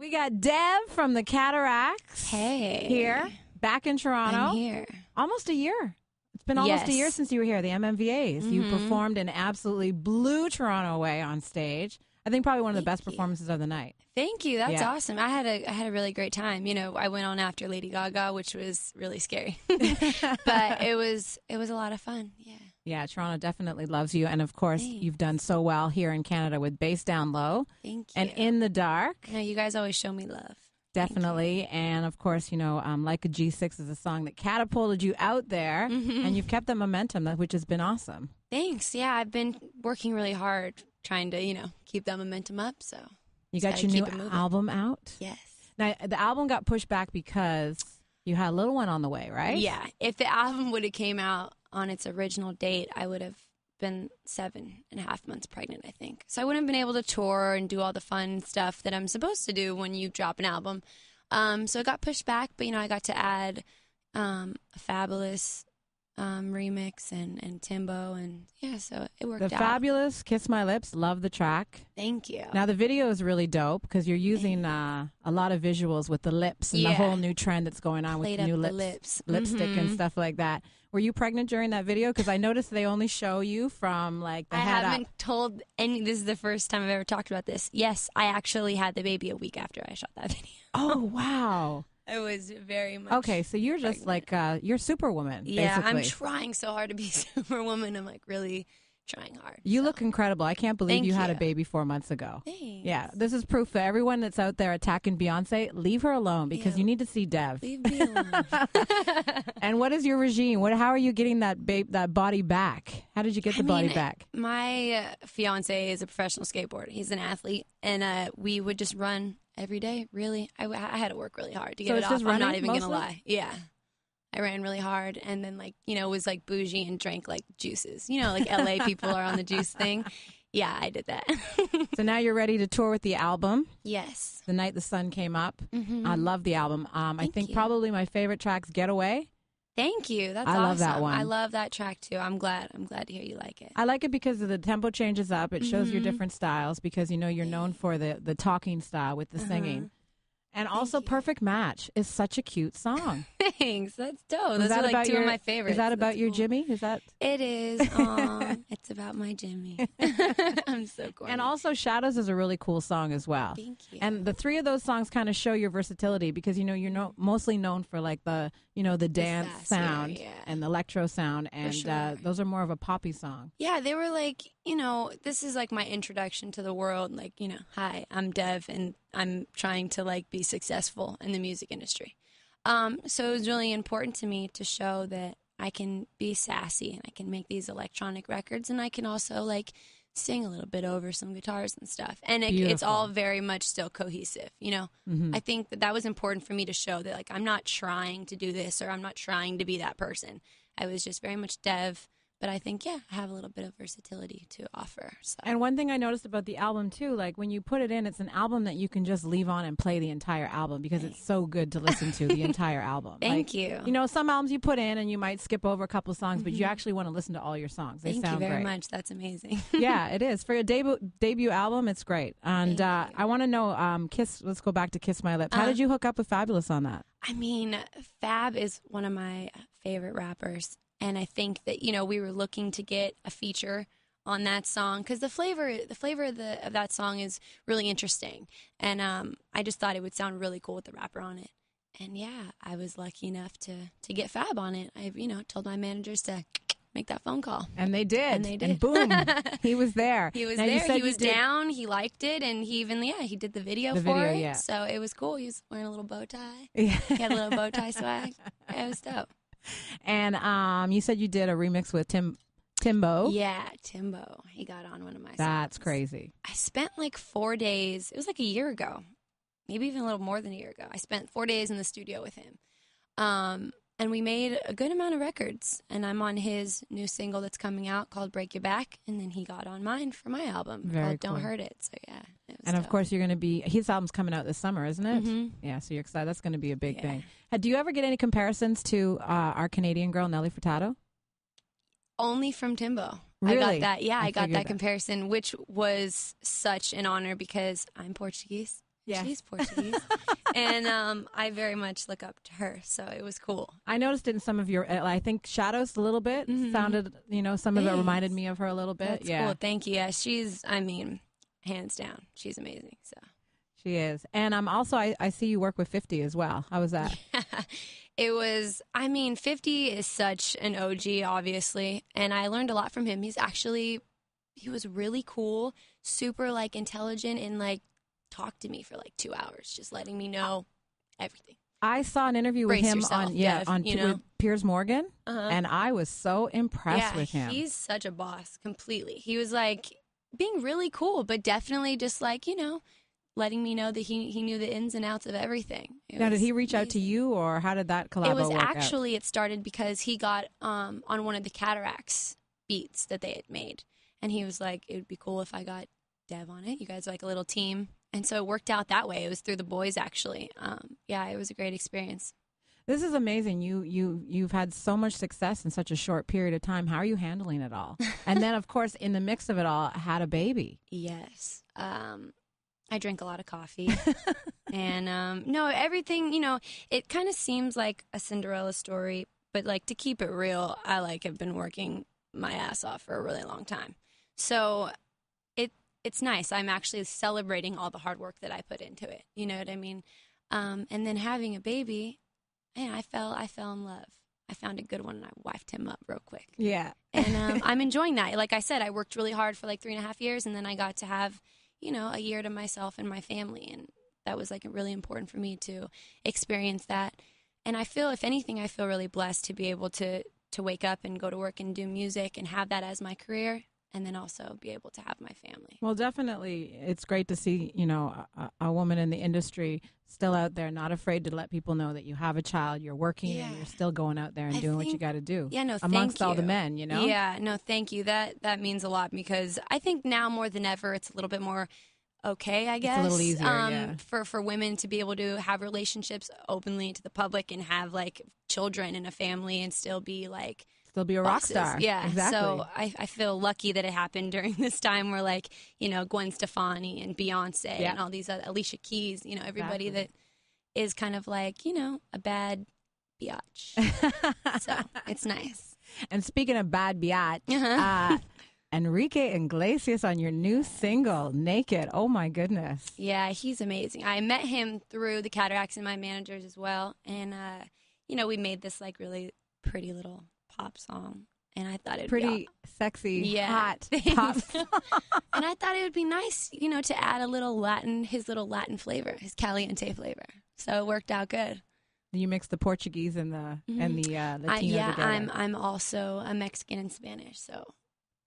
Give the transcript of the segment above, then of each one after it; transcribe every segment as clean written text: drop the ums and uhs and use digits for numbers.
We got Dev from the Cataracts. Hey. Here, back in Toronto. I'm here. Almost a year. It's been almost a year since you were here, the MMVAs. You performed and absolutely blew Toronto away on stage. I think probably one of the best performances of the night. Thank you. That's awesome. I had a really great time. You know, I went on after Lady Gaga, which was really scary. But it was a lot of fun. Yeah. Yeah, Toronto definitely loves you. And, of course, you've done so well here in Canada with Bass Down Low. Thank you. And In the Dark. No, you guys always show me love. Definitely. And, of course, you know, Like a G6 is a song that catapulted you out there. And you've kept that momentum, which has been awesome. Thanks. Yeah, I've been working really hard trying to, you know, keep that momentum up. So you got your new album out? Yes. Now, the album got pushed back because you had a little one on the way, right? Yeah. If the album would have came out on its original date, I would have been 7.5 months pregnant, I think. So I wouldn't have been able to tour and do all the fun stuff that I'm supposed to do when you drop an album. So it got pushed back, but, you know, I got to add a Fabulous remix and Timbo, and yeah, so it worked out. The Fabulous Kiss My Lips, love the track. Thank you. Now the video is really dope because you're using a lot of visuals with the lips and the whole new trend that's going on with the new lipstick and stuff like that. Were you pregnant during that video? Because I noticed they only show you from like the head up. I haven't told any. This is the first time I've ever talked about this. Yes, I actually had the baby a week after I shot that video. Oh wow. I was very much okay. So you're just like you're Superwoman. Yeah, basically. I'm trying so hard to be Superwoman. I'm like really trying hard. You look incredible. I can't believe you had a baby 4 months ago. Thanks. Yeah, this is proof for everyone that's out there attacking Beyonce. Leave her alone because you need to see Dev. Leave me alone. And what is your regime? How are you getting that body back? How did you get the body back? My fiance is a professional skateboarder. He's an athlete, and we would just run every day. Really, I had to work really hard to get it off. I'm not even gonna lie. Yeah. I ran really hard and then, like, you know, was like bougie and drank like juices. You know, like LA people are on the juice thing. Yeah, I did that. So now you're ready to tour with the album. Yes. The Night the Sun Came Up. I love the album. I think probably my favorite track's Getaway. Thank you. That's awesome. I love that one. I love that track too. I'm glad to hear you like it. I like it because the tempo changes up. It shows your different styles because, you know, you're known for the talking style with the singing. And also, Perfect Match is such a cute song. Thanks. That's dope. Those are like two of my favorites. Is that about your Jimmy? Is that? It is. It's about my Jimmy. I'm so corny. And also, Shadows is a really cool song as well. Thank you. And the three of those songs kind of show your versatility because, you know, you're mostly known for like the dance sound and the electro sound. And those are more of a poppy song. Yeah, they were like, you know, this is like my introduction to the world. Like, you know, hi, I'm Dev and I'm trying to like be successful in the music industry. So it was really important to me to show that I can be sassy and I can make these electronic records and I can also like sing a little bit over some guitars and stuff. And it's all very much still cohesive, you know? I think that was important for me to show that like I'm not trying to do this or I'm not trying to be that person. I was just very much Dev. But I think, I have a little bit of versatility to offer. So. And one thing I noticed about the album, too, like when you put it in, it's an album that you can just leave on and play the entire album because it's so good to listen to the entire album. Thank you. You know, some albums you put in and you might skip over a couple songs, but you actually want to listen to all your songs. They sound great. Thank you very much. That's amazing. Yeah, it is. For a debut album, it's great. And I want to know, let's go back to Kiss My Lips. How did you hook up with Fabulous on that? I mean, Fab is one of my favorite rappers. And I think that, you know, we were looking to get a feature on that song because the flavor of that song is really interesting. And I just thought it would sound really cool with the rapper on it. And yeah, I was lucky enough to get Fab on it. I, you know, told my managers to make that phone call. And they did. And boom, he was there. He was there. He was down. He liked it. And he even, he did the video for it. Yeah. So it was cool. He was wearing a little bow tie. Yeah. He had a little bow tie swag. It was dope. And you said you did a remix with Timbo. Yeah, Timbo. He got on one of my songs. That's crazy. I spent like 4 days. It was like a year ago. Maybe even a little more than a year ago. I spent 4 days in the studio with him. And we made a good amount of records. And I'm on his new single that's coming out called Break Your Back. And then he got on mine for my album called Don't Hurt It. So, yeah. And, of course, you're going to be... His album's coming out this summer, isn't it? Yeah, so you're excited. That's going to be a big thing. Do you ever get any comparisons to our Canadian girl, Nelly Furtado? Only from Timbo. Really? I got that. Yeah, I got that comparison, which was such an honor because I'm Portuguese. Yes. She's Portuguese. And I very much look up to her, so it was cool. I noticed it in some of your, I think, shadows a little bit. Sounded, some of it reminded me of her a little bit. That's cool. Thank you. Yeah, she's, hands down, she's amazing. So she is. And also, I see you work with 50 as well. How was that? It was, 50 is such an OG, obviously, and I learned a lot from him. He was really cool, super, intelligent, and, talked to me for, 2 hours, just letting me know everything. I saw an interview with him Dev, with Piers Morgan, and I was so impressed with him. He's such a boss, completely. He was, being really cool, but definitely just, letting me know that he knew the ins and outs of everything. Now, did he reach out to you, or how did that collabo work out? It started because he got on one of the Cataracts beats that they had made, and he was like, it would be cool if I got Dev on it. You guys are like a little team. And so it worked out that way. It was through the boys, actually. It was a great experience. This is amazing. You've had so much success in such a short period of time. How are you handling it all? And then, of course, in the mix of it all, had a baby. Yes. I drink a lot of coffee. And, no, everything, it kind of seems like a Cinderella story. But, to keep it real, I, have been working my ass off for a really long time. So it's nice. I'm actually celebrating all the hard work that I put into it. You know what I mean? And then having a baby, man, I fell in love. I found a good one, and I wifed him up real quick. Yeah. And I'm enjoying that. Like I said, I worked really hard for 3.5 years, and then I got to have, a year to myself and my family. And that was really important for me to experience that. And I feel, if anything, I feel really blessed to be able to wake up and go to work and do music and have that as my career, and then also be able to have my family. Well, definitely, it's great to see, a woman in the industry still out there, not afraid to let people know that you have a child, you're working, and you're still going out there and doing what you got to do. Yeah, no, amongst all the men, Yeah, no, thank you. That means a lot, because I think now more than ever, it's a little bit more okay, I guess. It's a little easier, for women to be able to have relationships openly to the public and have children and a family and still be still be a rock star. Yeah, exactly. So I feel lucky that it happened during this time where Gwen Stefani and Beyonce and all these Alicia Keys, everybody that is kind of a bad biatch. So it's nice. And speaking of bad biatch, Enrique Iglesias on your new single, Naked. Oh, my goodness. Yeah, he's amazing. I met him through the Cataracts and my managers as well. And, we made this really pretty little pop song, and I thought it'd be sexy, hot pop song. And I thought it would be nice, to add a little his little Latin flavor, his caliente flavor. So it worked out good. You mix the Portuguese and the Latino together. I'm also a Mexican and Spanish, so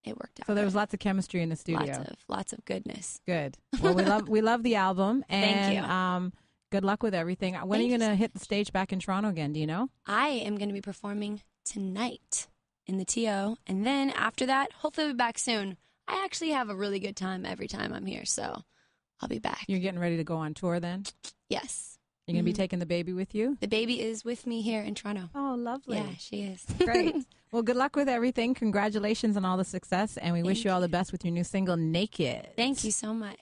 it worked out. So there was lots of chemistry in the studio. Lots of goodness. Good. Well, we love the album, and thank you. Good luck with everything. When are you going to hit the stage back in Toronto again? Do you know? I am going to be performing tonight in the TO, and then after that, hopefully I'll be back soon. I actually have a really good time every time I'm here, so I'll be back. You're getting ready to go on tour then? Yes. You're going to be taking the baby with you? The baby is with me here in Toronto. Oh, lovely. Yeah, she is. Great. Well, good luck with everything. Congratulations on all the success, and we wish you all the best with your new single, Naked. Thank you so much.